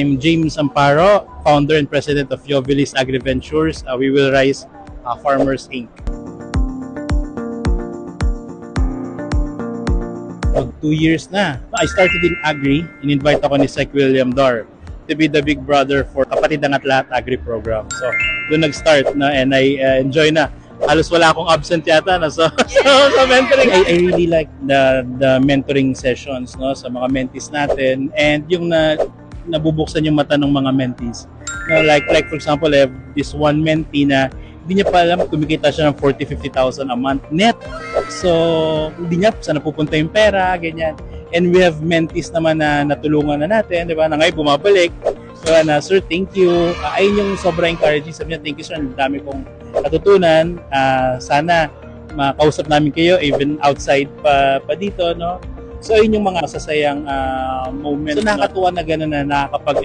I'm James Amparo, founder and president of Jovilis AgriVentures. We will rise Farmers Inc. For 2 years na. I started in Agri. In-invite ako ni Sec William Dar to be the big brother for Kapatid Angat Lahat Agri program. So, doon nag-start na and I enjoy na. Halos wala akong absent yata na so mentoring. I really like the mentoring sessions no sa mga mentees natin and yung nabubuksan yung mata ng mga mentees. No, like for example, I have this one mentee na hindi niya pa alam kumikita siya ng 40,000-50,000 a month net. So, hindi niya saan napupunta yung pera, ganyan. And we have mentees naman na natulungan na natin, di ba? Na ngayon bumabalik. So, sir, thank you. Ayun yung sobrang encouraging. Sabi niya, thank you, sir. Ang dami kong natutunan. Sana makausap namin kayo even outside pa dito, no? So, ayun yung mga masasayang moment. So, nakakatuwa na gano'n na nakakapag